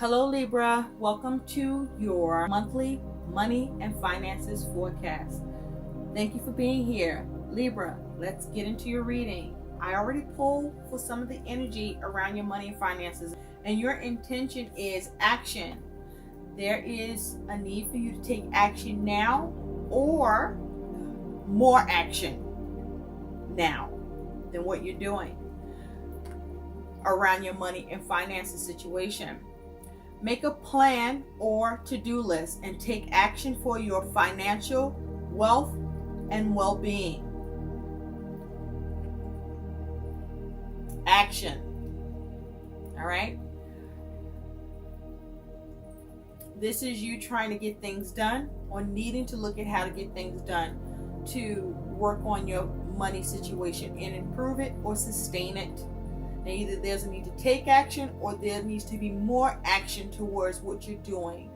Hello Libra, welcome to your monthly money and finances forecast. Thank you for being here. Libra, let's get into your reading. I already pulled for some of the energy around your money and finances, and your intention is action. There is a need for you to take action now, or more action now than what you're doing around your money and finances situation. Make a plan or to-do list and take action for your financial wealth and well-being. Action. All right? This is you trying to get things done or needing to look at how to get things done to work on your money situation and improve it or sustain it. Now, either there's a need to take action or there needs to be more action towards what you're doing.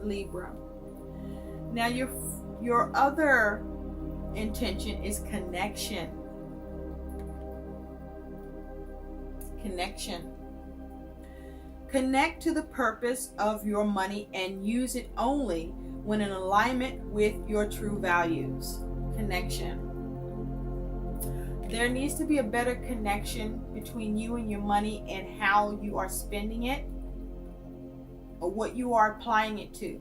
Libra. Now, your other intention is connection. Connection. Connect to the purpose of your money and use it only when in alignment with your true values. Connection. There needs to be a better connection between you and your money and how you are spending it or what you are applying it to.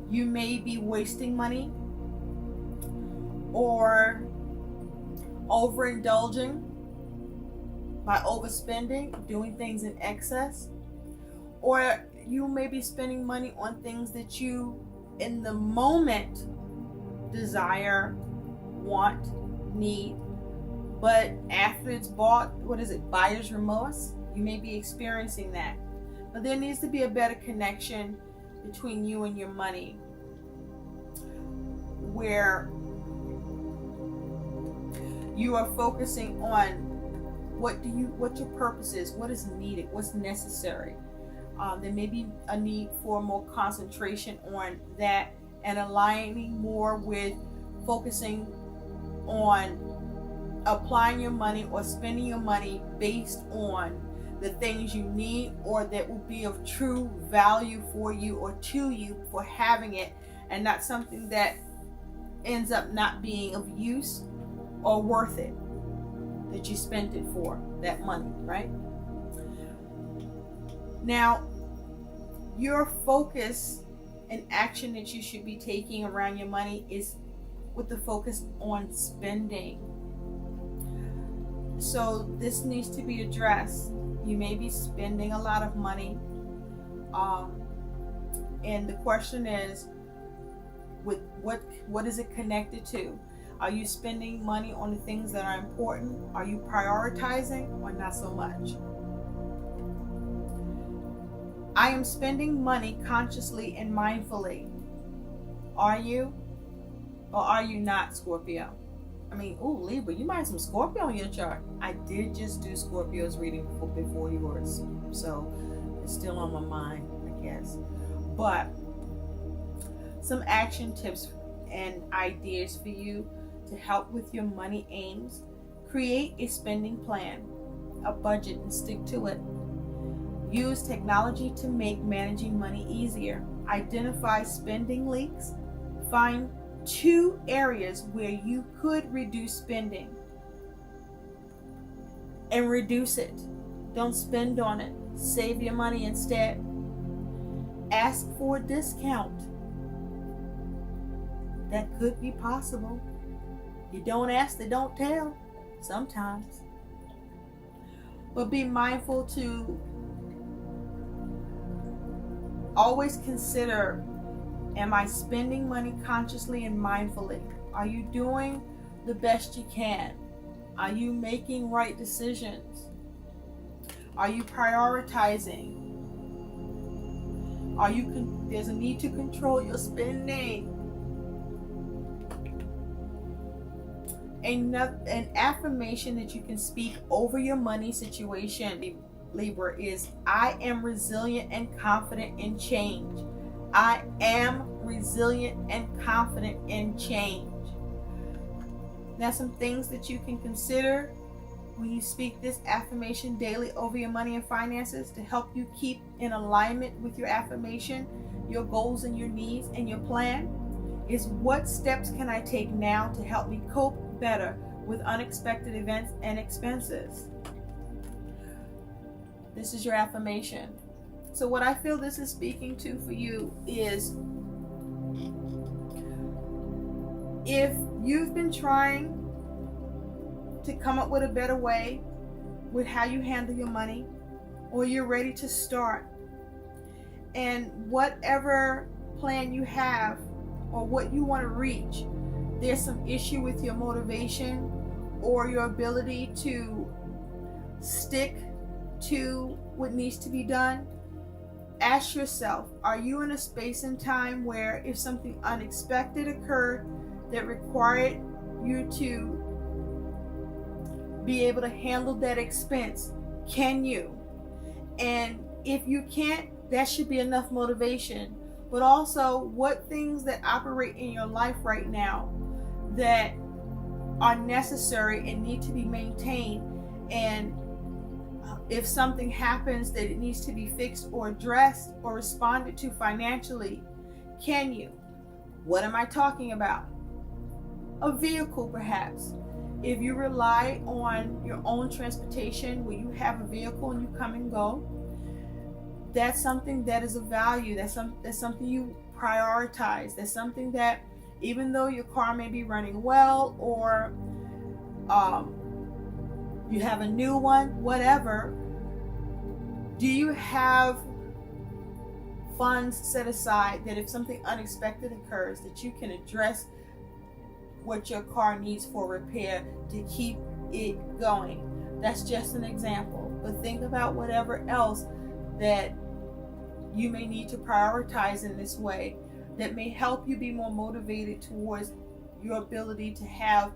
You may be wasting money or overindulging by overspending, doing things in excess, or you may be spending money on things that you in the moment desire, want, need, but after it's bought, buyer's remorse? You may be experiencing that. But there needs to be a better connection between you and your money, where you are focusing on what your purpose is, what is needed, what's necessary. There may be a need for more concentration on that and aligning more with focusing on applying your money or spending your money based on the things you need or that will be of true value for you or to you for having it, and not something that ends up not being of use or worth it that you spent it for, that money, right? Now, your focus and action that you should be taking around your money is with the focus on spending. So this needs to be addressed. You may be spending a lot of money, and the question is, with what is it connected to? Are you spending money on the things that are important? Are you prioritizing or not so much? I am spending money consciously and mindfully. Are you? Or are you not, Scorpio? Libra, you might have some Scorpio on your chart. I did just do Scorpio's reading before yours, so it's still on my mind, I guess. But some action tips and ideas for you to help with your money aims. Create a spending plan, a budget, and stick to it. Use technology to make managing money easier. Identify spending leaks. Find 2 areas where you could reduce spending and reduce it. Don't spend on it. Save your money instead. Ask for a discount. That could be possible. You don't ask, they don't tell sometimes. But be mindful to always consider, am I spending money consciously and mindfully? Are you doing the best you can? Are you making right decisions? Are you prioritizing? There's a need to control your spending. An affirmation that you can speak over your money situation, Libra, is I am resilient and confident in change. I am resilient and confident in change. Now, some things that you can consider When you speak this affirmation daily over your money and finances to help you keep in alignment with your affirmation, your goals and your needs and your plan, is what steps can I take now to help me cope better with unexpected events and expenses? This is your affirmation. So what I feel this is speaking to for you is, if you've been trying to come up with a better way with how you handle your money, or you're ready to start, and whatever plan you have or what you want to reach, there's some issue with your motivation or your ability to stick to what needs to be done, ask yourself, are you in a space and time where if something unexpected occurred that required you to be able to handle that expense, can you? And if you can't, that should be enough motivation. But also, what things that operate in your life right now that are necessary and need to be maintained, and if something happens that it needs to be fixed or addressed or responded to financially, can you? What am I talking about? A vehicle, perhaps. If you rely on your own transportation, where you have a vehicle and you come and go, that's something that is of value. That's something you prioritize. That's something that, even though your car may be running well, or you have a new one, whatever, do you have funds set aside that if something unexpected occurs, that you can address what your car needs for repair to keep it going? That's just an example. But think about whatever else that you may need to prioritize in this way that may help you be more motivated towards your ability to have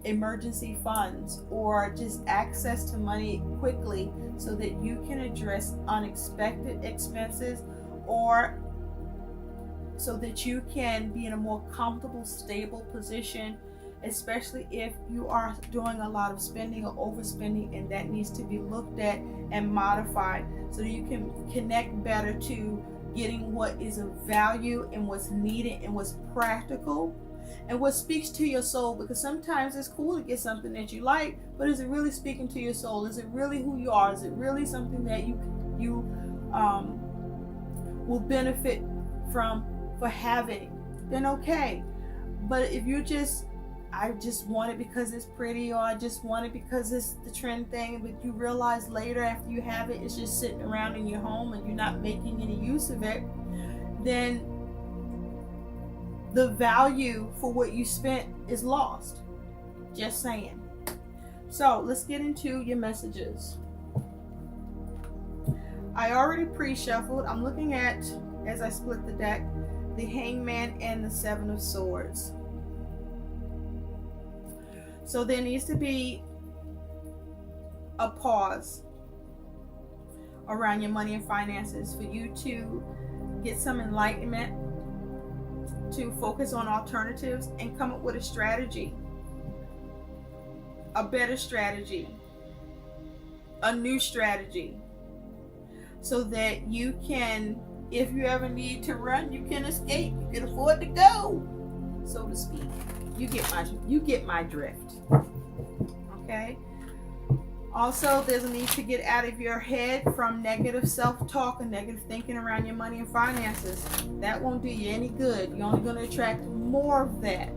emergency funds or just access to money quickly, so that you can address unexpected expenses, or so that you can be in a more comfortable, stable position, especially if you are doing a lot of spending or overspending, and that needs to be looked at and modified so that you can connect better to getting what is of value and what's needed and what's practical and what speaks to your soul. Because sometimes it's cool to get something that you like, but is it really speaking to your soul? Is it really who you are? Is it really something that you will benefit from for having? Then okay. But if you I just want it because it's pretty, or I just want it because it's the trend thing, but you realize later after you have it, it's just sitting around in your home and you're not making any use of it, then the value for what you spent is lost. Just saying. So let's get into your messages. I already pre-shuffled. I'm looking at, as I split the deck, the Hangman and the Seven of Swords. So there needs to be a pause around your money and finances for you to get some enlightenment, to focus on alternatives and come up with a strategy, a better strategy, a new strategy, so that you can, if you ever need to run, you can escape. You can afford to go, so to speak. You get my drift. Okay? Also, there's a need to get out of your head from negative self-talk and negative thinking around your money and finances. That won't do you any good. You're only going to attract more of that.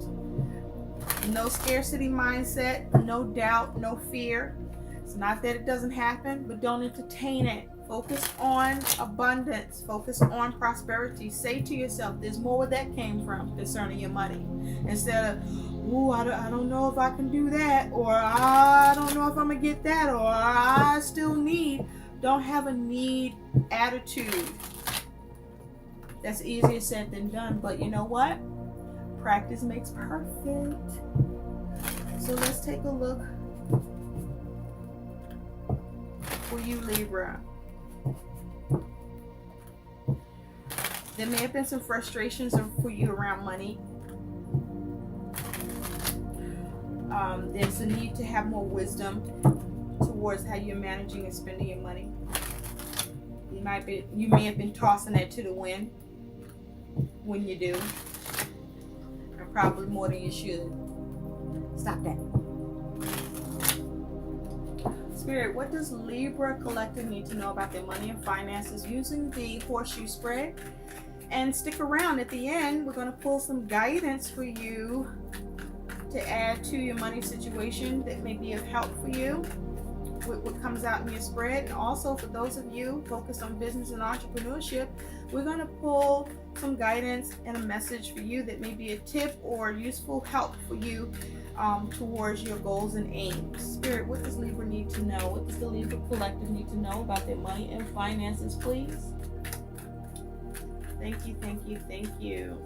No scarcity mindset, no doubt, no fear. It's not that it doesn't happen, but don't entertain it. Focus on abundance. Focus on prosperity. Say to yourself, there's more where that came from concerning your money. Instead of, ooh, I don't know if I can do that, or I don't know if I'm going to get that, or I still need. Don't have a need attitude. That's easier said than done, but you know what? Practice makes perfect. So let's take a look for you, Libra. There may have been some frustrations for you around money. There's a need to have more wisdom towards how you're managing and spending your money. You may have been tossing that to the wind when you do, and probably more than you should. Stop that. Spirit, what does Libra collective need to know about their money and finances using the horseshoe spread? And stick around. At the end, we're going to pull some guidance for you to add to your money situation that may be of help for you with what comes out in your spread. And also for those of you focused on business and entrepreneurship, we're going to pull some guidance and a message for you that may be a tip or useful help for you towards your goals and aims. Spirit, what does Libra need to know? What does the Libra collective need to know about their money and finances, please? Thank you, thank you, thank you.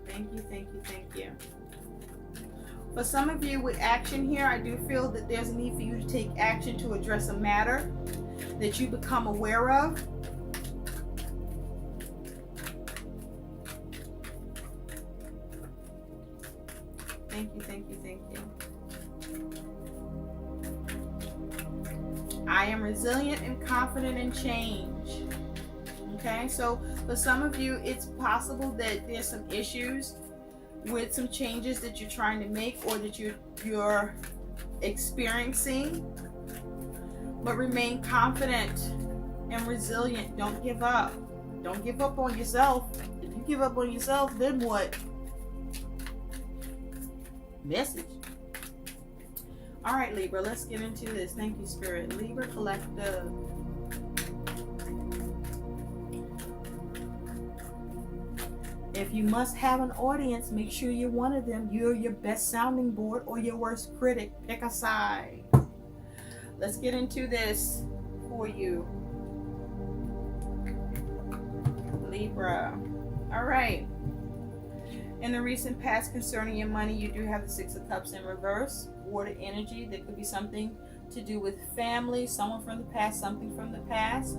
Thank you, thank you, thank you. For some of you with action here, I do feel that there's a need for you to take action to address a matter that you become aware of. Thank you, thank you, thank you. I am resilient and confident in change. Okay, so for some of you, it's possible that there's some issues with some changes that you're trying to make or that you're experiencing, but remain confident and resilient. Don't give up. Don't give up on yourself. If you give up on yourself, then what? Message. All right, Libra, let's get into this. Thank you, Spirit. Libra collective. If you must have an audience, make sure you're one of them. You're your best sounding board or your worst critic. Pick a side. Let's get into this for you, Libra. All right. In the recent past concerning your money, you do have the Six of Cups in reverse. Water energy. That could be something to do with family, someone from the past, something from the past,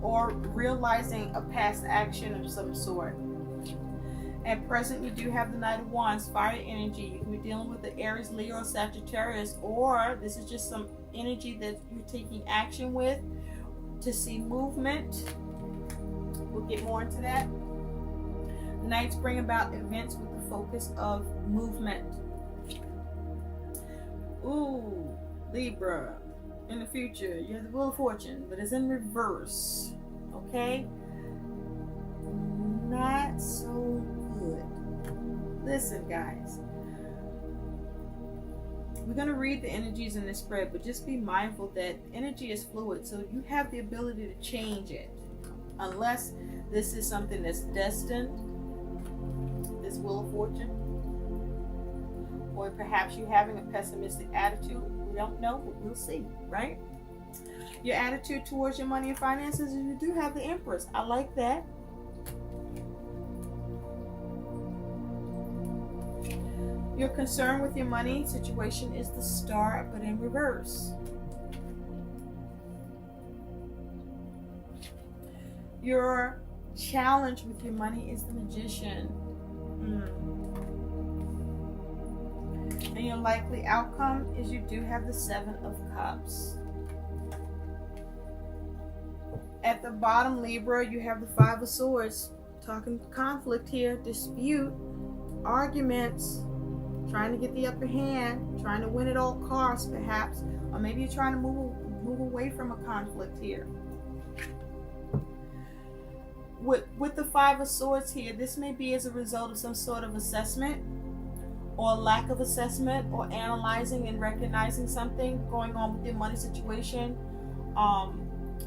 or realizing a past action of some sort. At present, you do have the Knight of Wands, fire energy. You can be dealing with the Aries, Leo, or Sagittarius, or this is just some energy that you're taking action with to see movement. We'll get more into that. Knights bring about events with the focus of movement. Ooh, Libra. In the future, you have the Wheel of Fortune, but it's in reverse. Okay? Not so good. Listen, guys. We're going to read the energies in this spread, but just be mindful that energy is fluid, so you have the ability to change it. Unless this is something that's destined, this Wheel of Fortune, or perhaps you're having a pessimistic attitude. We don't know, but we'll see, right? Your attitude towards your money and finances, you do have the Empress. I like that. Your concern with your money situation is the Star, but in reverse. Your challenge with your money is the Magician. And your likely outcome is you do have the Seven of Cups. At the bottom, Libra, you have the Five of Swords. Talking conflict here, dispute, arguments, trying to get the upper hand, trying to win at all costs perhaps, or maybe you're trying to move away from a conflict here. With the Five of Swords here, this may be as a result of some sort of assessment or lack of assessment or analyzing and recognizing something going on with your money situation,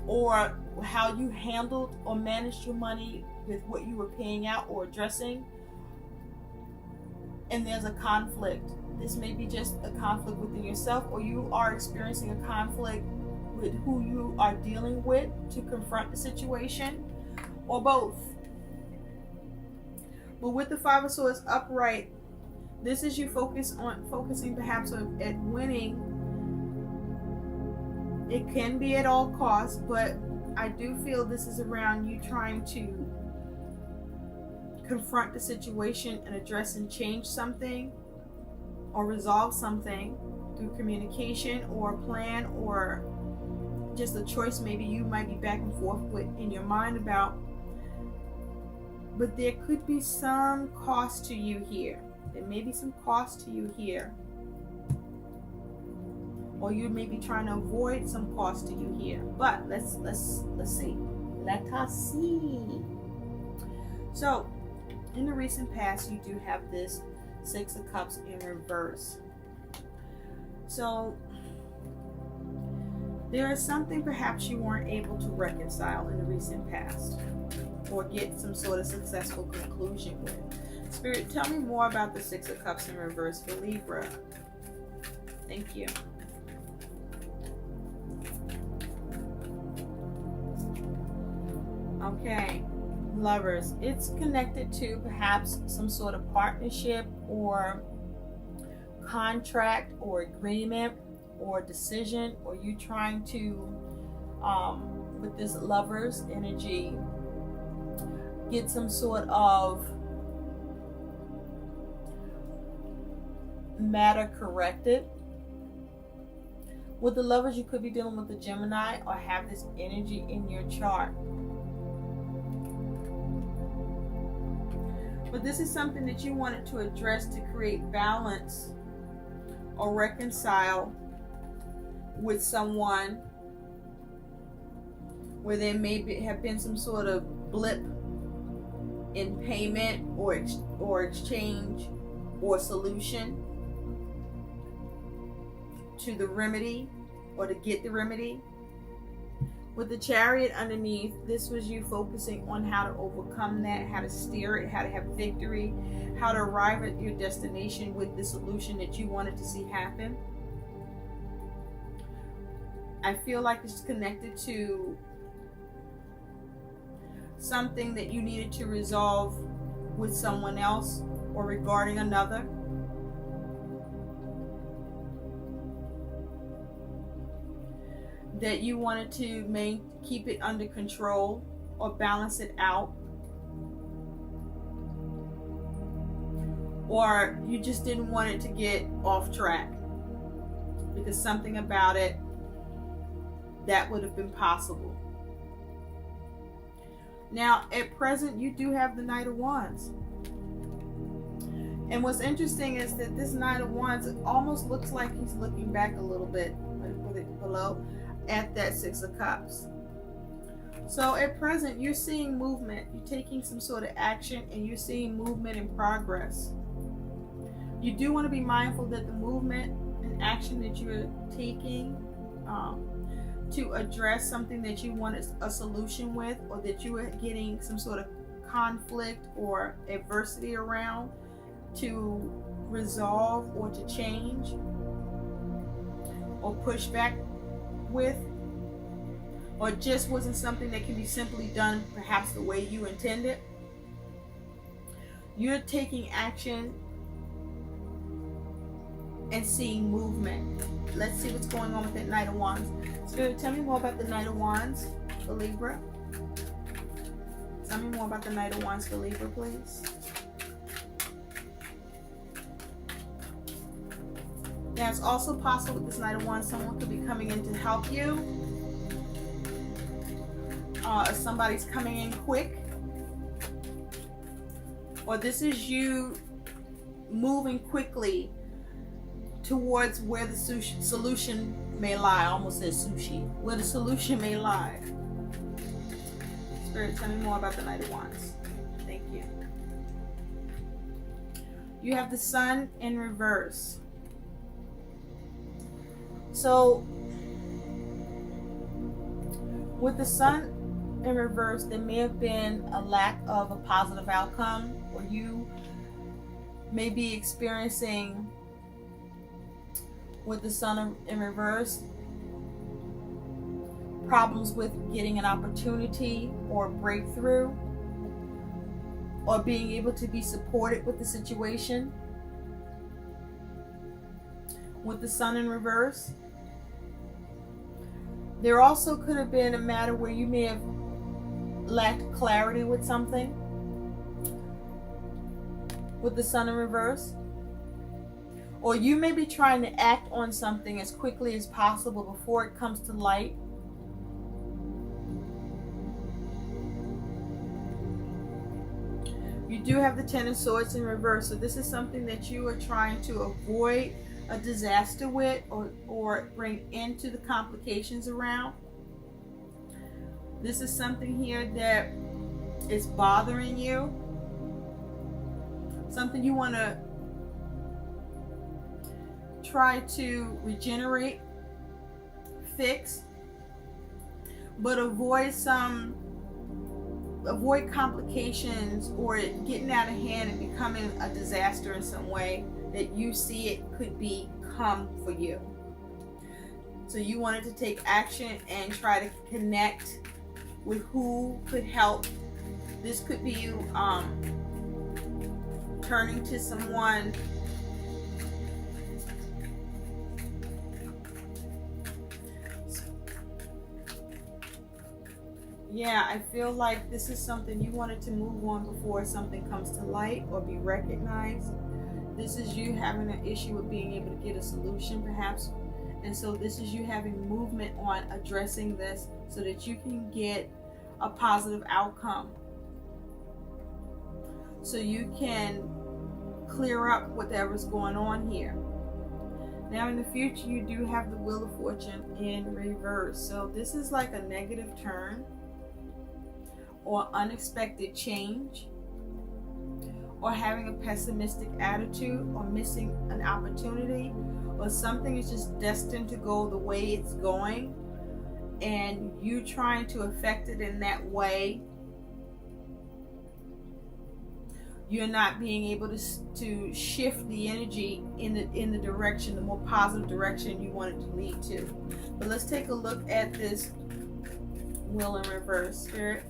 or how you handled or managed your money with what you were paying out or addressing, and there's a conflict. This may be just a conflict within yourself, or you are experiencing a conflict with who you are dealing with to confront the situation, or both. But with the Five of Swords upright, this is you focusing perhaps at winning. It can be at all costs, but I do feel this is around you trying to confront the situation and address and change something or resolve something. through communication or plan, or just a choice maybe you might be back and forth with in your mind about. But there could be some cost to you here. There may be some cost to you here. Or you may be trying to avoid some cost to you here. But let's see. Let us see. So, in the recent past, you do have this Six of Cups in reverse. So, there is something perhaps you weren't able to reconcile in the recent past, or get some sort of successful conclusion with. Spirit, tell me more about the Six of Cups in reverse for Libra. Thank you. Okay, Lovers. It's connected to perhaps some sort of partnership or contract or agreement or decision, or you trying to, with this Lovers energy, get some sort of matter corrected. With the Lovers, you could be dealing with the Gemini or have this energy in your chart. But this is something that you wanted to address to create balance or reconcile with someone where there may have been some sort of blip in payment or exchange or solution to the remedy or to get the remedy. With the Chariot underneath, this was you focusing on how to overcome that, how to steer it, how to have victory, how to arrive at your destination with the solution that you wanted to see happen. I feel like it's connected to something that you needed to resolve with someone else or regarding another. That you wanted to keep it under control or balance it out. Or you just didn't want it to get off track because something about it that would have been possible. Now, at present, you do have the Knight of Wands. And what's interesting is that this Knight of Wands, it almost looks like he's looking back a little bit, with it below, at that Six of Cups. So at present, you're seeing movement. You're taking some sort of action and you're seeing movement and progress. You do want to be mindful that the movement and action that you're taking to address something that you want a solution with, or that you are getting some sort of conflict or adversity around to resolve or to change or push back with, or just wasn't something that can be simply done perhaps the way you intended. You're taking action and seeing movement. Let's see what's going on with that Knight of Wands. Spirit, tell me more about the Knight of Wands for Libra. Tell me more about the Knight of Wands for Libra, please. Now, it's also possible with this Knight of Wands, someone could be coming in to help you. Somebody's coming in quick. Or this is you moving quickly towards where the solution may lie. I almost said sushi. Where the solution may lie. Spirit, tell me more about the Knight of Wands. Thank you. You have the Sun in reverse. So, with the Sun in reverse, there may have been a lack of a positive outcome, or you may be experiencing, with the Sun in reverse, problems with getting an opportunity or breakthrough, or being able to be supported with the situation. With the Sun in reverse, there also could have been a matter where you may have lacked clarity with something. With the Sun in reverse, Or you may be trying to act on something as quickly as possible before it comes to light. You do have the Ten of Swords in reverse, so this is something that you are trying to avoid a disaster with, or bring into the complications around. This is something here that is bothering you. Something you want to try to regenerate, fix, but avoid complications or it getting out of hand and becoming a disaster in some way that you see it could become for you. So you wanted to take action and try to connect with who could help. This could be you turning to someone Yeah, I feel like this is something you wanted to move on before something comes to light or be recognized. This is you having an issue with being able to get a solution, perhaps. And so this is you having movement on addressing this so that you can get a positive outcome. So you can clear up whatever's going on here. Now in the future, you do have the Wheel of Fortune in reverse. So this is like a negative turn, or unexpected change, or having a pessimistic attitude, or missing an opportunity, or something is just destined to go the way it's going, and you trying to affect it in that way. You're not being able to shift the energy in the direction, the more positive direction you want it to lead to. But let's take a look at this Wheel in reverse, Spirit.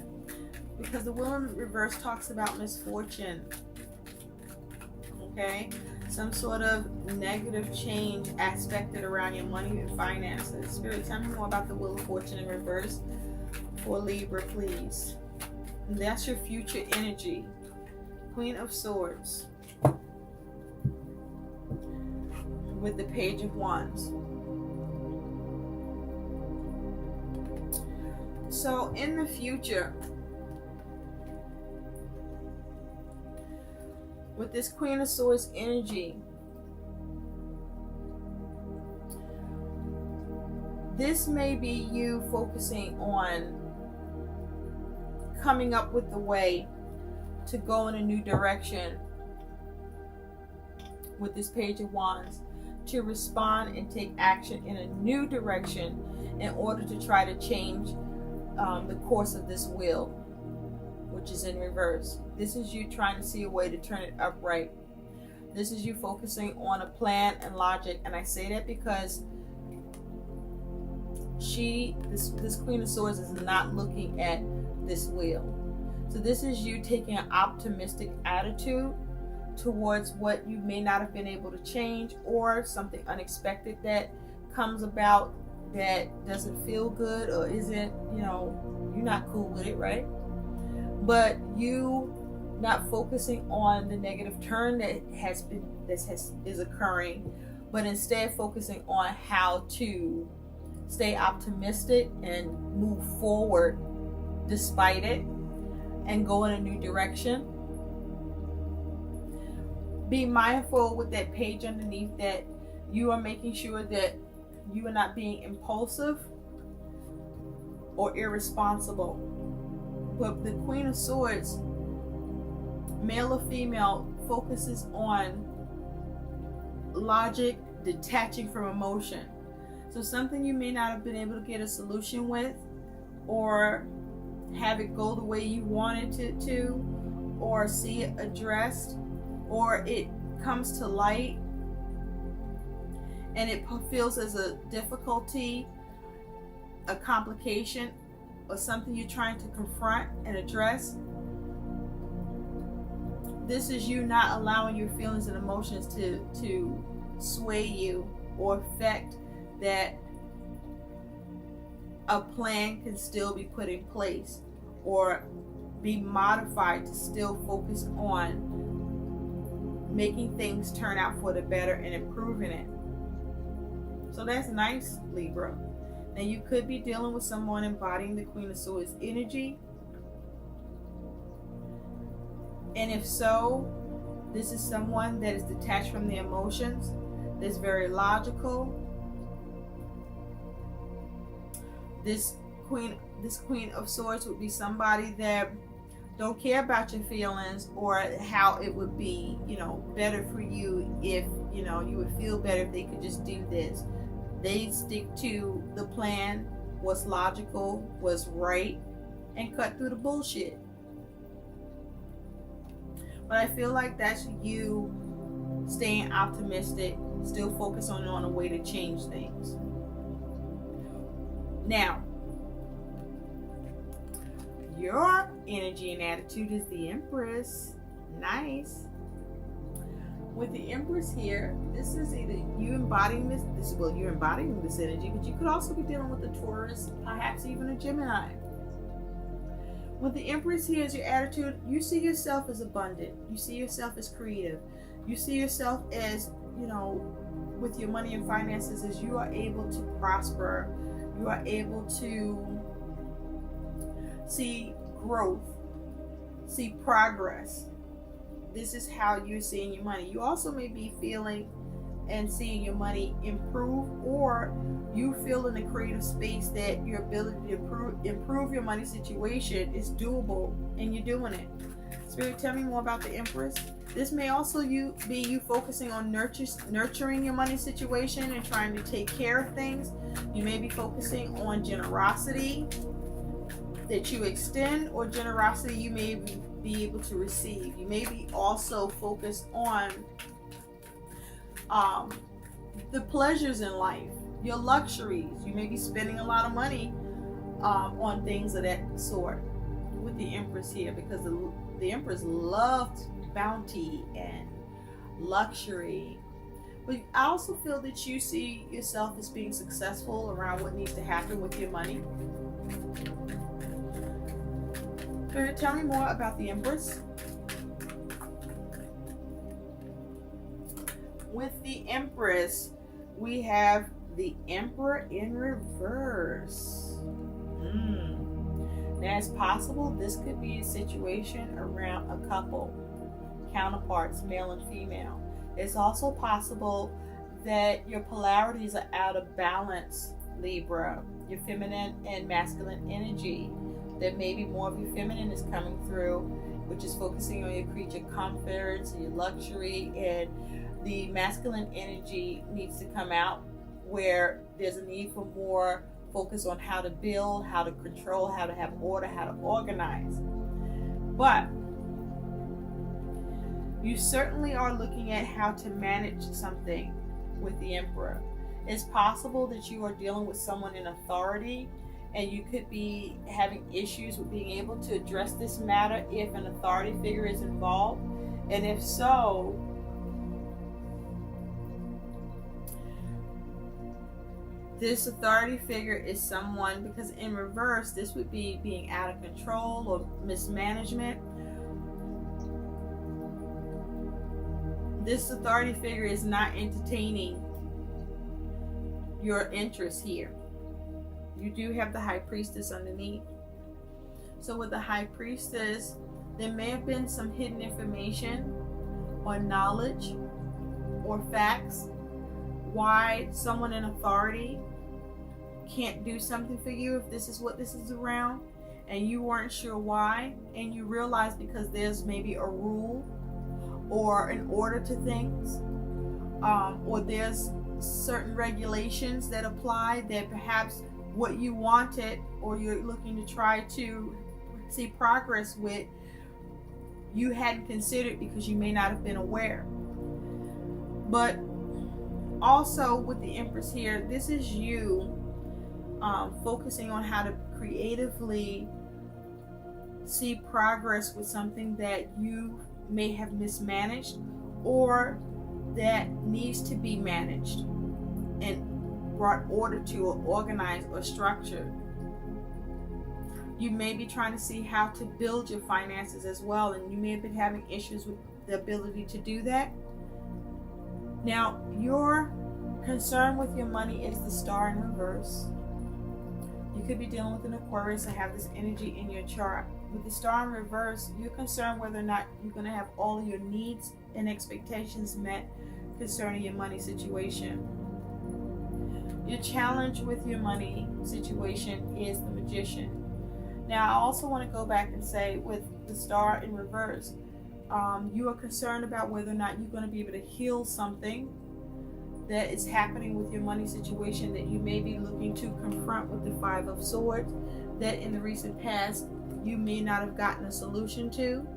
Because the Wheel in reverse talks about misfortune. Okay? Some sort of negative change aspected around your money and finances. Spirit, tell me more about the Wheel of Fortune in reverse for Libra, please. And that's your future energy. Queen of Swords. With the Page of Wands. So in the future, with this Queen of Swords energy, this may be you focusing on coming up with the way to go in a new direction with this Page of Wands, to respond and take action in a new direction in order to try to change the course of this wheel, which is in reverse. This is you trying to see a way to turn it upright. This is you focusing on a plan and logic. And I say that because this Queen of Swords is not looking at this wheel. So this is you taking an optimistic attitude towards what you may not have been able to change, or something unexpected that comes about that doesn't feel good or isn't, you're not cool with it, right? But you not focusing on the negative turn that is occurring, but instead focusing on how to stay optimistic and move forward despite it and go in a new direction. Be mindful with that page underneath that you are making sure that you are not being impulsive or irresponsible. But the Queen of Swords, male or female, focuses on logic, detaching from emotion. So something you may not have been able to get a solution with, or have it go the way you wanted it to, or see it addressed, or it comes to light and it feels as a difficulty, a complication, or something you're trying to confront and address. This is you not allowing your feelings and emotions to sway you or affect that a plan can still be put in place or be modified to still focus on making things turn out for the better and improving it. So that's nice, Libra. Now you could be dealing with someone embodying the Queen of Swords energy. And if so, this is someone that is detached from the emotions, that's very logical. This Queen of Swords would be somebody that don't care about your feelings or how it would be, better for you if, you would feel better if they could just do this. They stick to the plan, what's logical, what's right, and cut through the bullshit. But I feel like that's you staying optimistic, still focused on a way to change things. Now, your energy and attitude is the Empress. Nice. With the Empress here, this is either you embodying you're embodying this energy, but you could also be dealing with a Taurus, perhaps even a Gemini. With the Empress here is your attitude. You see yourself as abundant. You see yourself as creative. You see yourself as, with your money and finances, as you are able to prosper. You are able to see growth, see progress. This is how you're seeing your money. You also may be feeling and seeing your money improve, or you feel in a creative space that your ability to improve your money situation is doable and you're doing it. Spirit, tell me more about the Empress. This may also be you focusing on nurturing your money situation and trying to take care of things. You may be focusing on generosity that you extend, or generosity you may be able to receive. You may be also focused on the pleasures in life, your luxuries. You may be spending a lot of money on things of that sort with the Empress here, because the Empress loved bounty and luxury. But I also feel that you see yourself as being successful around what needs to happen with your money. Spirit, tell me more about the Empress. With the Empress, we have the Emperor in reverse. Now, it's possible this could be a situation around a couple, counterparts, male and female. It's also possible that your polarities are out of balance, Libra, your feminine and masculine energy. That maybe more of your feminine is coming through, which is focusing on your creature comforts, your luxury, and the masculine energy needs to come out where there's a need for more focus on how to build, how to control, how to have order, how to organize. But you certainly are looking at how to manage something with the Emperor. It's possible that you are dealing with someone in authority, and you could be having issues with being able to address this matter if an authority figure is involved. And if so, this authority figure is someone, because in reverse, this would be being out of control or mismanagement. This authority figure is not entertaining your interests here. You do have the High Priestess underneath. So with the High Priestess, there may have been some hidden information or knowledge or facts why someone in authority can't do something for you if this is what this is around, and you weren't sure why, and you realize because there's maybe a rule or an order to things, or there's certain regulations that apply that perhaps what you wanted or you're looking to try to see progress with, you hadn't considered because you may not have been aware. But also with the Empress here, this is you focusing on how to creatively see progress with something that you may have mismanaged or that needs to be managed and brought order to, or organized or structured. You may be trying to see how to build your finances as well, and you may have been having issues with the ability to do that. Now, your concern with your money is the Star in reverse. You could be dealing with an Aquarius and have this energy in your chart. With the Star in reverse, you're concerned whether or not you're going to have all of your needs and expectations met concerning your money situation. Your challenge with your money situation is the Magician. Now, I also want to go back and say, with the Star in reverse, you are concerned about whether or not you're going to be able to heal something that is happening with your money situation that you may be looking to confront with the Five of Swords, that in the recent past you may not have gotten a solution to,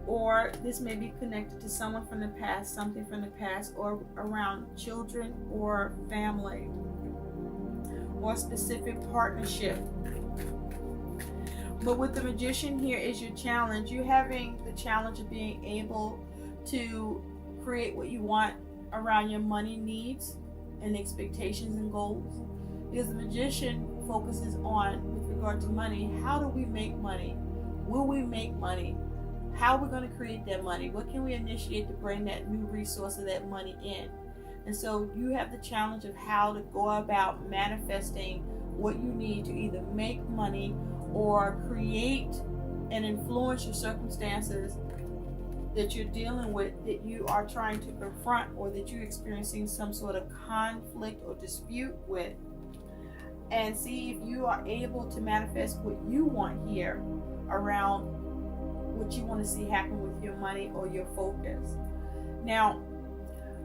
or this may be connected to someone from the past, something from the past, or around children or family, or a specific partnership. But with the Magician here is your challenge. You're having the challenge of being able to create what you want around your money needs and expectations and goals. Because the Magician focuses on, with regard to money, how do we make money? Will we make money? How are we going to create that money? What can we initiate to bring that new resource of that money in? And so you have the challenge of how to go about manifesting what you need to either make money or create and influence your circumstances that you're dealing with, that you are trying to confront, or that you're experiencing some sort of conflict or dispute with, and see if you are able to manifest what you want here around what you want to see happen with your money or your focus. Now,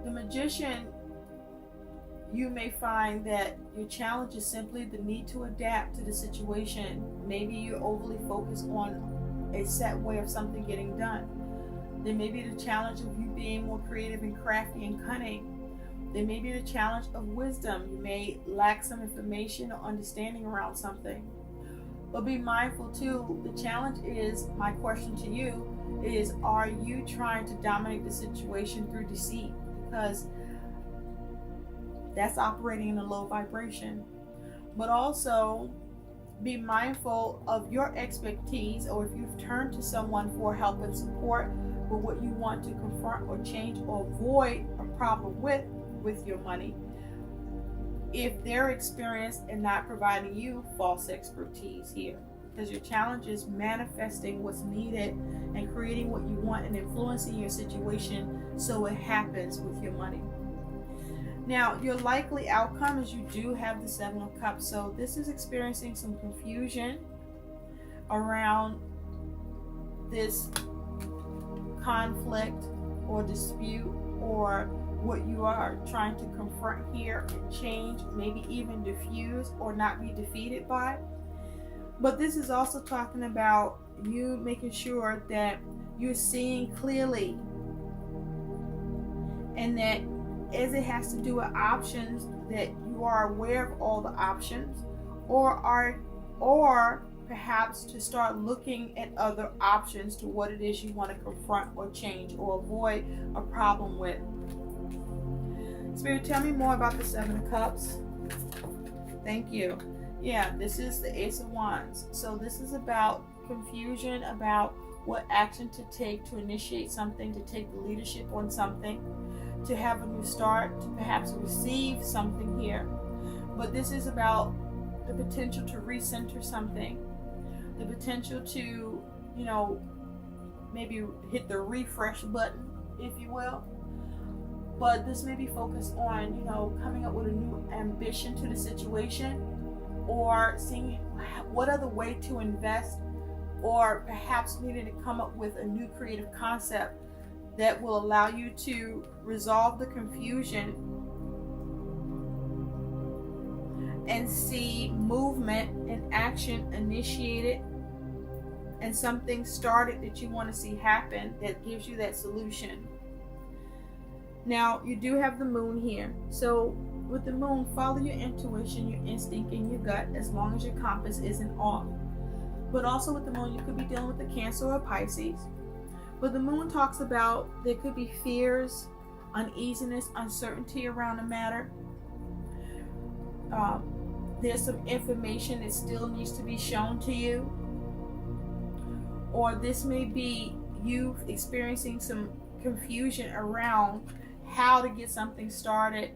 the Magician, you may find that your challenge is simply the need to adapt to the situation. Maybe you're overly focused on a set way of something getting done. There may be the challenge of you being more creative and crafty and cunning. There may be the challenge of wisdom. You may lack some information or understanding around something. But be mindful too, the challenge is, my question to you is, are you trying to dominate the situation through deceit? Because that's operating in a low vibration. But also be mindful of your expertise, or if you've turned to someone for help and support with what you want to confront or change or avoid a problem with your money, if they're experienced and not providing you false expertise here. Because your challenge is manifesting what's needed and creating what you want and influencing your situation so it happens with your money. Now, your likely outcome is you do have the Seven of Cups. So this is experiencing some confusion around this conflict or dispute, or what you are trying to confront here and change, maybe even diffuse or not be defeated by. But this is also talking about you making sure that you're seeing clearly, and that as it has to do with options, that you are aware of all the options, or perhaps to start looking at other options to what it is you want to confront or change or avoid a problem with. Spirit, tell me more about the Seven of Cups. Thank you. Yeah, this is the Ace of Wands. So this is about confusion, about what action to take to initiate something, to take the leadership on something, to have a new start, to perhaps receive something here. But this is about the potential to recenter something, the potential to, maybe hit the refresh button, if you will. But this may be focused on, coming up with a new ambition to the situation, or seeing what other way to invest, or perhaps needing to come up with a new creative concept that will allow you to resolve the confusion and see movement and action initiated and something started that you want to see happen that gives you that solution. Now, you do have the Moon here. So with the Moon, follow your intuition, your instinct, and your gut, as long as your compass isn't off. But also with the Moon, you could be dealing with a Cancer or Pisces. But the Moon talks about there could be fears, uneasiness, uncertainty around the matter. There's some information that still needs to be shown to you. Or this may be you experiencing some confusion around how to get something started,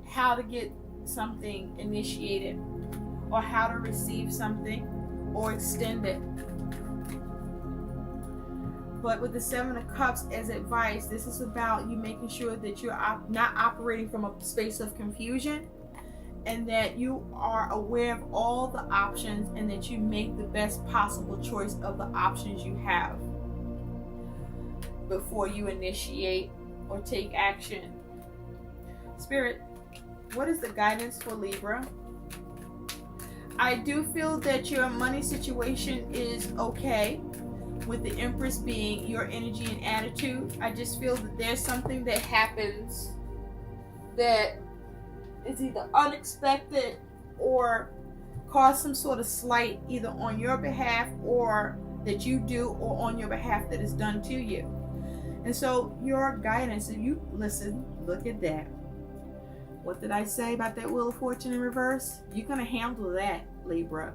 how to get something initiated, or how to receive something or extend it. But with the Seven of Cups as advice, this is about you making sure that you're not operating from a space of confusion, and that you are aware of all the options, and that you make the best possible choice of the options you have before you initiate or take action. Spirit, what is the guidance for Libra? I do feel that your money situation is okay, with the Empress being your energy and attitude. I just feel that there's something that happens that is either unexpected or cause some sort of slight either on your behalf or that you do, or on your behalf that is done to you. And so your guidance, if you listen, look at that. What did I say about that Wheel of Fortune in reverse? You're going to handle that, Libra.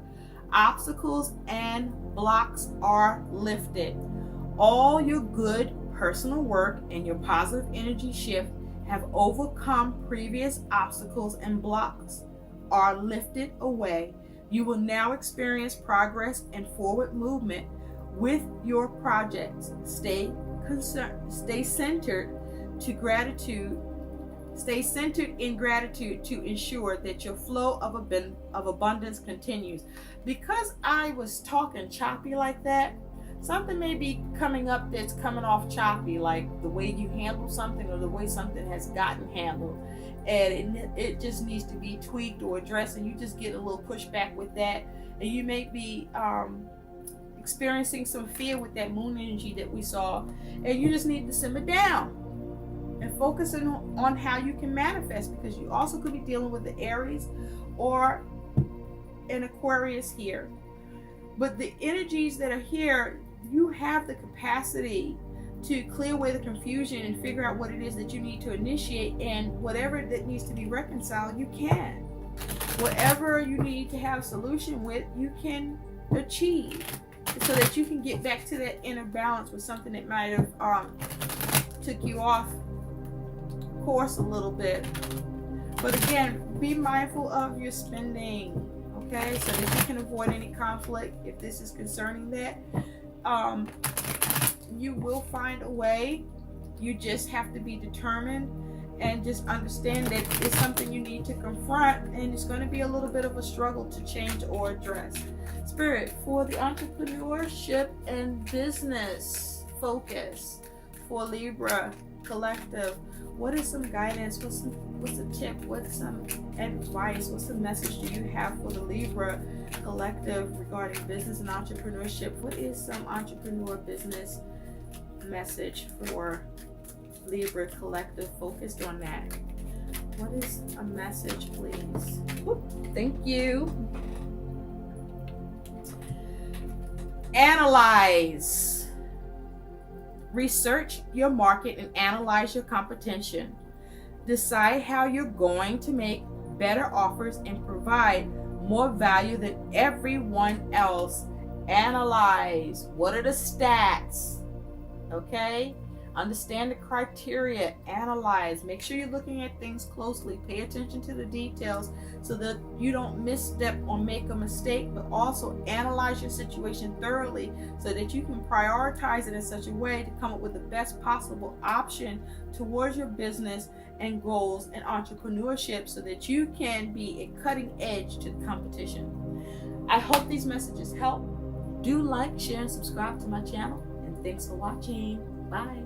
Obstacles and blocks are lifted. All your good personal work and your positive energy shift have overcome previous obstacles, and blocks are lifted away. You will now experience progress and forward movement with your projects. Stay centered in gratitude to ensure that your flow of abundance continues. Because I was talking choppy like that, something may be coming up that's coming off choppy, like the way you handle something or the way something has gotten handled, and it just needs to be tweaked or addressed, and you just get a little pushback with that, and you may be experiencing some fear with that moon energy that we saw, and you just need to simmer down and focusing on how you can manifest, because you also could be dealing with the Aries or an Aquarius here. But the energies that are here, you have the capacity to clear away the confusion and figure out what it is that you need to initiate, and whatever that needs to be reconciled, you can. Whatever you need to have a solution with, you can achieve, so that you can get back to that inner balance with something that might have took you off course a little bit. But again, be mindful of your spending, okay, so that you can avoid any conflict if this is concerning that. You will find a way. You just have to be determined and just understand that it's something you need to confront, and it's going to be a little bit of a struggle to change or address. Spirit, for the entrepreneurship and business focus for Libra collective, what is some guidance? What's a tip? What's some advice? What's the message do you have for the Libra collective regarding business and entrepreneurship? What is some entrepreneur business message for Libra collective focused on that? What is a message, please? Whoop, thank you. Analyze. Research your market and analyze your competition. Decide how you're going to make better offers and provide more value than everyone else. Analyze. What are the stats? Okay? Understand the criteria. Analyze. Make sure you're looking at things closely. Pay attention to the details so that you don't misstep or make a mistake, but also analyze your situation thoroughly so that you can prioritize it in such a way to come up with the best possible option towards your business and goals and entrepreneurship, so that you can be a cutting edge to the competition. I hope these messages help. Do like, share, and subscribe to my channel. And thanks for watching. Bye.